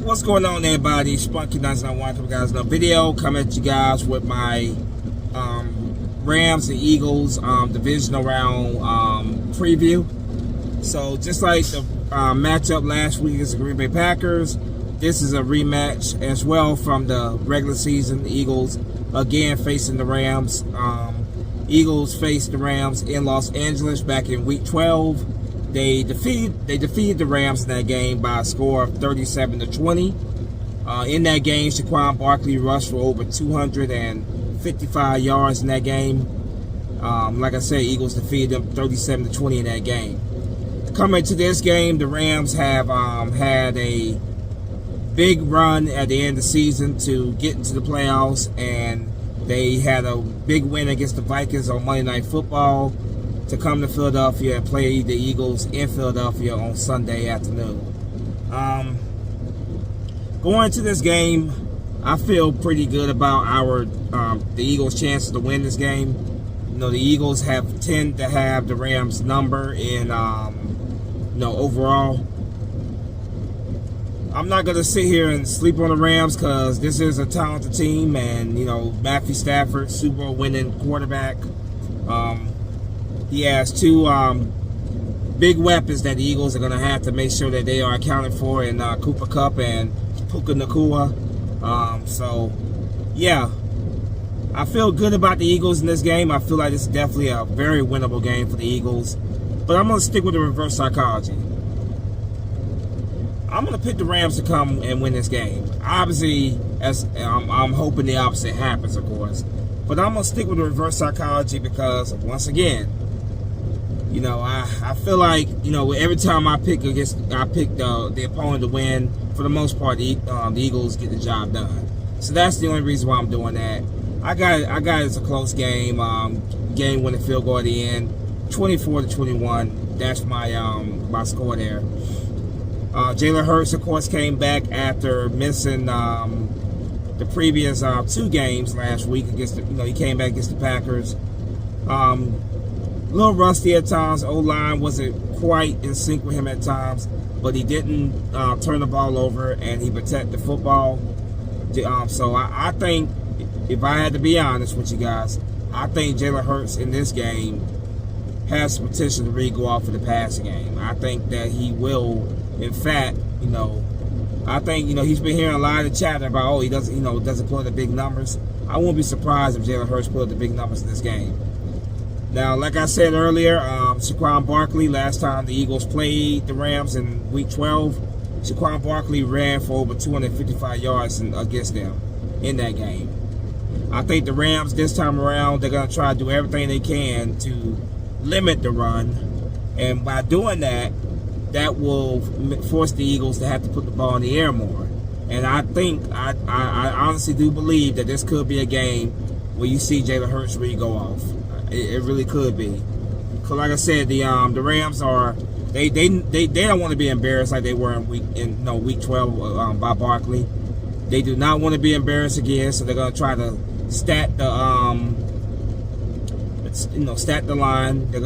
What's going on, everybody? Spunky 991 for you guys. No video coming at you guys with my Rams and Eagles divisional round preview. So just like the matchup last week against the Green Bay Packers, this is a rematch as well from the regular season. The Eagles again facing the Rams. Eagles faced the Rams in Los Angeles back in Week 12. They defeated the Rams in that game by a score of 37-20. In that game, Saquon Barkley rushed for over 255 yards in that game. Like I said, Eagles defeated them 37-20 in that game. Coming to this game, the Rams have had a big run at the end of the season to get into the playoffs, and they had a big win against the Vikings on Monday Night Football to come to Philadelphia and play the Eagles in Philadelphia on Sunday afternoon. Going into this game, I feel pretty good about the Eagles' chances to win this game. You know, the Eagles tend to have the Rams' number in overall. I'm not gonna sit here and sleep on the Rams because this is a talented team, and Matthew Stafford, Super Bowl winning quarterback. He has two big weapons that the Eagles are going to have to make sure that they are accounted for in Cooper Kupp and Puka Nacua. So, yeah, I feel good about the Eagles in this game. I feel like it's definitely a very winnable game for the Eagles. But I'm going to stick with the reverse psychology. I'm going to pick the Rams to come and win this game. Obviously, I'm hoping the opposite happens, of course. But I'm going to stick with the reverse psychology because, once again, I feel like, every time I pick the opponent to win, for the most part, the Eagles get the job done. So that's the only reason why I'm doing that. I got it as a close game, game-winning field goal at the end, 24-21. That's my score there. Jalen Hurts, of course, came back after missing the previous two games last week against he came back against the Packers. A little rusty at times. O-line wasn't quite in sync with him at times, but he didn't turn the ball over, and he protected the football. So I think, if I had to be honest with you guys, I think Jalen Hurts in this game has the potential to really go off for the passing game. I think that he will, in fact, I think, he's been hearing a lot of chatter about, he doesn't put up the big numbers. I won't be surprised if Jalen Hurts put up the big numbers in this game. Now, like I said earlier, Saquon Barkley, last time the Eagles played the Rams in Week 12, Saquon Barkley ran for over 255 yards against them in that game. I think the Rams this time around, they're going to try to do everything they can to limit the run. And by doing that, that will force the Eagles to have to put the ball in the air more. And I honestly do believe that this could be a game where you see Jalen Hurts really go off. It really could be. Because like I said, the Rams are they don't want to be embarrassed like they were in week 12 by Barkley. They do not want to be embarrassed again, so they're gonna try to stack the line. They're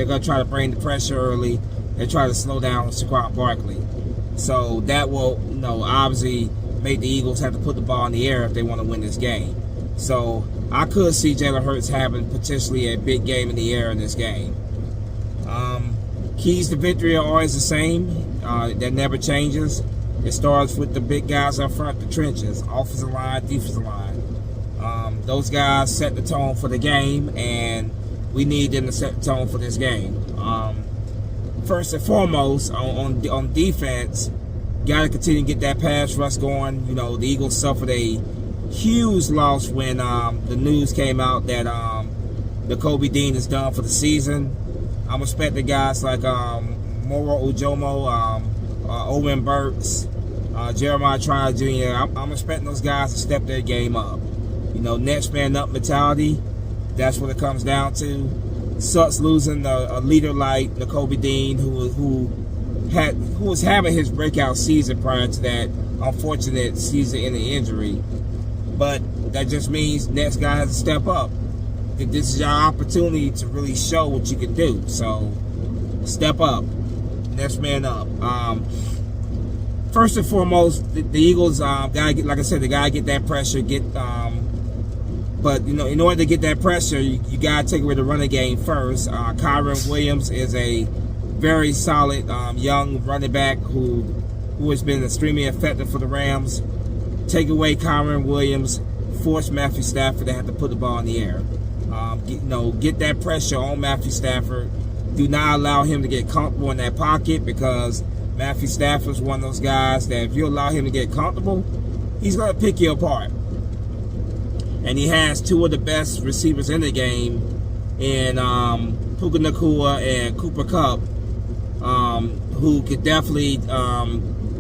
gonna try to bring the pressure early and try to slow down Saquon Barkley. So that will obviously make the Eagles have to put the ball in the air if they want to win this game. So I could see Jalen Hurts having potentially a big game in the air in this game. Keys to victory are always the same. That never changes. It starts with the big guys up front, the trenches, offensive line, defensive line. Those guys set the tone for the game, and we need them to set the tone for this game. First and foremost, on defense, got to continue to get that pass rush going. The Eagles suffered a huge loss when the news came out that Kobe Dean is done for the season. I'm expecting guys like Moro Ujomo, Owen Burks, Jeremiah Trial Jr. I'm expecting those guys to step their game up. Next man up mentality. That's what it comes down to. Sucks losing a leader like Kobe Dean, who was having his breakout season prior to that unfortunate season-ending injury. But that just means next guy has to step up. This is your opportunity to really show what you can do. So step up. Next man up. first and foremost, the Eagles gotta get, like I said, they gotta get that pressure. But in order to get that pressure, you gotta take away the running game first. Kyron Williams is a very solid young running back who has been extremely effective for the Rams. Take away Kyron Williams, force Matthew Stafford to have to put the ball in the air. Get that pressure on Matthew Stafford. Do not allow him to get comfortable in that pocket, because Matthew Stafford is one of those guys that if you allow him to get comfortable, he's going to pick you apart. And he has two of the best receivers in the game in Puka Nacua and Cooper Kupp, who could definitely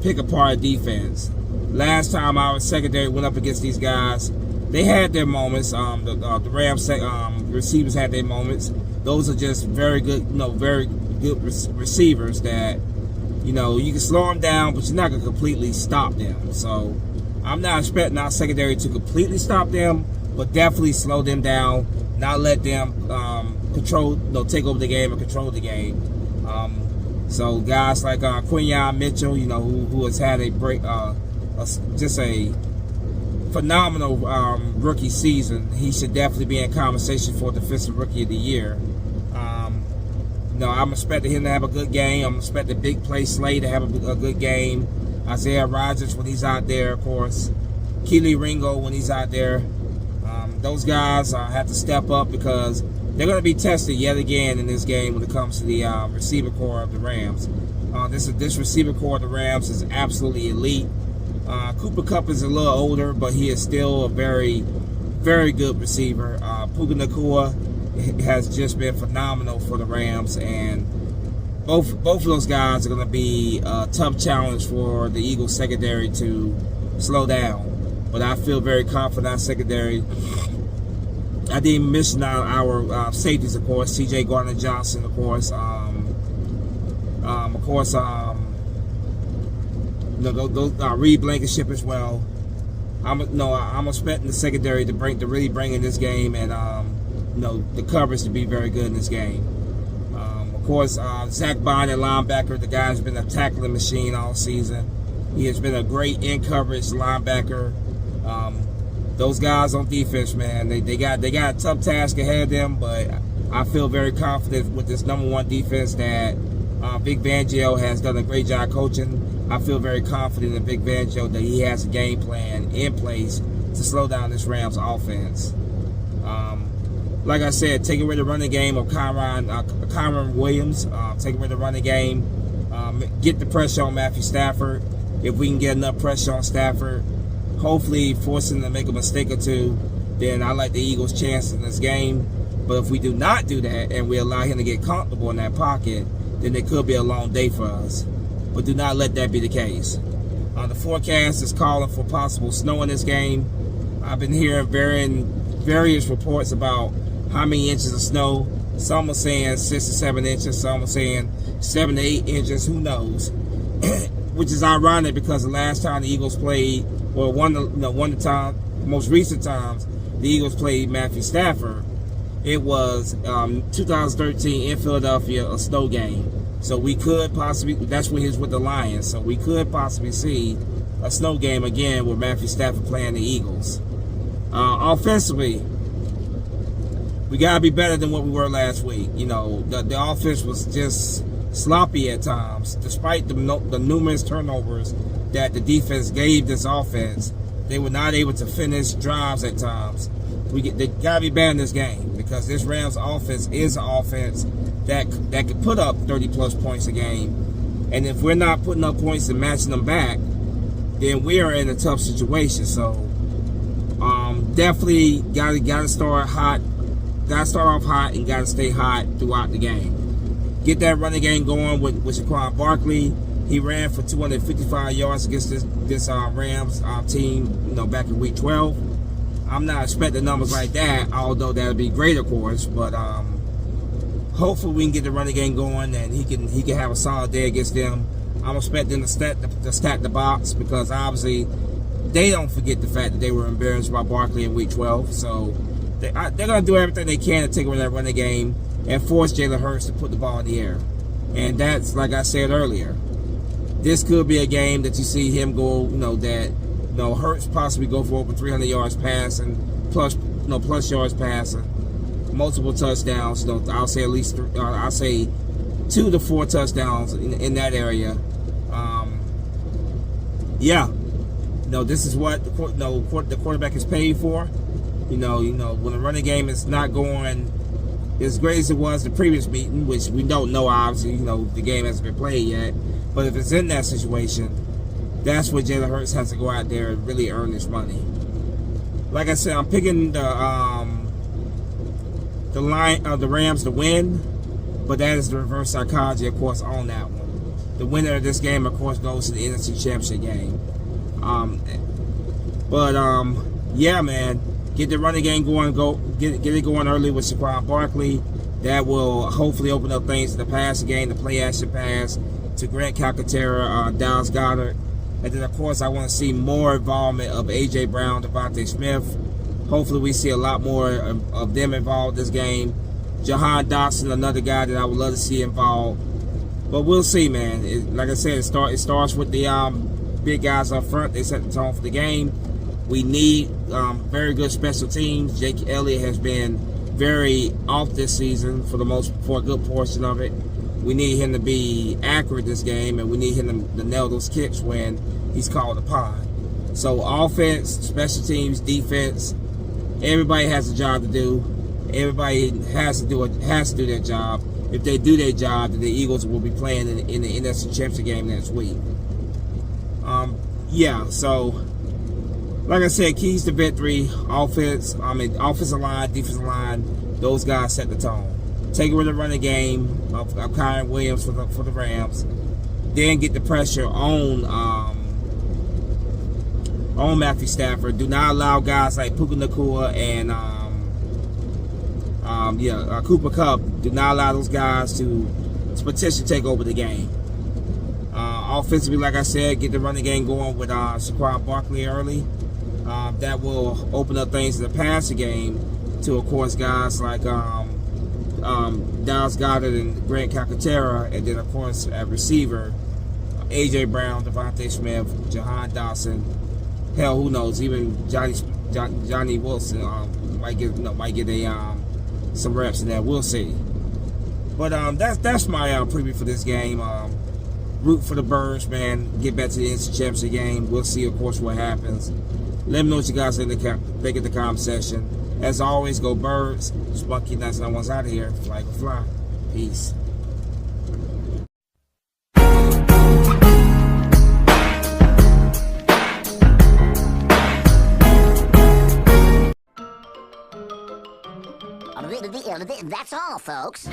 pick apart defense. Last time our secondary went up against these guys, they had their moments. The Rams receivers had their moments. Those are just very good, very good receivers that, you can slow them down, but you're not going to completely stop them. So I'm not expecting our secondary to completely stop them, but definitely slow them down, not let them take over the game and control the game. So guys like Quinyon Mitchell, who has had just a phenomenal rookie season. He should definitely be in conversation for Defensive Rookie of the Year. I'm expecting him to have a good game. I'm expecting Big Play Slay to have a good game. Isaiah Rodgers when he's out there, of course. Keely Ringo when he's out there. Those guys have to step up, because they're going to be tested yet again in this game when it comes to the receiver core of the Rams. This receiver core of the Rams is absolutely elite. Cooper Kupp is a little older, but he is still a very, very good receiver. Puka Nacua has just been phenomenal for the Rams, and both of those guys are going to be a tough challenge for the Eagles secondary to slow down. But I feel very confident in our secondary. I didn't mention our safeties, of course. C.J. Gardner-Johnson, of course. Reed Blankenship as well. I'm expecting the secondary to really bring in this game, and the coverage to be very good in this game. Of course, Zach Bond at linebacker. The guy's been a tackling machine all season. He has been a great in coverage linebacker. Those guys on defense, man, they got a tough task ahead of them, but I feel very confident with this number one defense that Vic Fangio has done a great job coaching. I feel very confident in Vic Fangio that he has a game plan in place to slow down this Rams offense. Like I said, take away the running game of Kyron Williams. Take away the running game. Get the pressure on Matthew Stafford. If we can get enough pressure on Stafford, hopefully forcing him to make a mistake or two, then I like the Eagles' chances in this game. But if we do not do that and we allow him to get comfortable in that pocket, then it could be a long day for us. But do not let that be the case. The forecast is calling for possible snow in this game. I've been hearing various reports about how many inches of snow. Some are saying 6 to 7 inches. Some are saying 7 to 8 inches. Who knows? Which is ironic, because the last time the Eagles played, or one of the most recent times the Eagles played Matthew Stafford, it was 2013 in Philadelphia, a snow game. So we could possibly, that's when he was with the Lions, so we could possibly see a snow game again with Matthew Stafford playing the Eagles. Offensively, we got to be better than what we were last week. The offense was just sloppy at times. Despite the numerous turnovers that the defense gave this offense, they were not able to finish drives at times. They got to be better in this game, because this Rams offense is an offense that could put up 30-plus points a game. And if we're not putting up points and matching them back, then we are in a tough situation. So definitely got to start hot. Got to start off hot and got to stay hot throughout the game. Get that running game going with Saquon Barkley. He ran for 255 yards against this Rams team, back in Week 12. I'm not expecting numbers like that, although that would be great, of course. But hopefully we can get the running game going, and he can have a solid day against them. I'm expecting to stack the box, because obviously they don't forget the fact that they were embarrassed by Barkley in Week 12. So they're going to do everything they can to take away that running game and force Jalen Hurts to put the ball in the air. And that's, like I said earlier, this could be a game that you see him go, Hurts possibly go for over 300 yards passing, plus yards passing, multiple touchdowns. I'll say at least I'll say 2 to 4 touchdowns in that area. This is what the quarterback is paid for. When the running game is not going as great as it was the previous meeting, which we don't know, obviously, the game hasn't been played yet. But if it's in that situation, that's where Jalen Hurts has to go out there and really earn his money. Like I said, I'm picking the Rams to win, but that is the reverse psychology, of course, on that one. The winner of this game, of course, goes to the NFC Championship game. Yeah, man, get the running game going. Get it going early with Saquon Barkley. That will hopefully open up things in the passing game, the play action pass to Grant Calcaterra, Dallas Goedert. And then, of course, I want to see more involvement of A.J. Brown, Devontae Smith. Hopefully we see a lot more of them involved this game. Jahan Dotson, another guy that I would love to see involved. But we'll see, man. Like I said, it starts with the big guys up front. They set the tone for the game. We need very good special teams. Jake Elliott has been very off this season for a good portion of it. We need him to be accurate this game, and we need him to nail those kicks when he's called upon. So offense, special teams, defense, everybody has a job to do. Everybody has to do their job. If they do their job, then the Eagles will be playing in the NFC Championship game next week. So like I said, keys to victory: offensive line, defensive line. Those guys set the tone. Take it with the running game of Kyren Williams for the Rams. Then get the pressure on Matthew Stafford. Do not allow guys like Puka Nacua and Cooper Kupp. Do not allow those guys to potentially take over the game. Offensively, like I said, get the running game going with Saquon Barkley early. That will open up things in the passing game to, of course, guys like Dallas Goedert and Grant Calcaterra, and then, of course, at receiver, A.J. Brown, Devontae Smith, Jahan Dotson. Hell, who knows? Even Johnny Wilson might get some reps in there. We'll see. But that's my preview for this game. Root for the Birds, man. Get back to the NFC Championship game. We'll see, of course, what happens. Let me know what you guys think in the comment section. As always, go Birds. Spunky Nuts and one's out of here. Fly go fly. Peace. That's all, folks.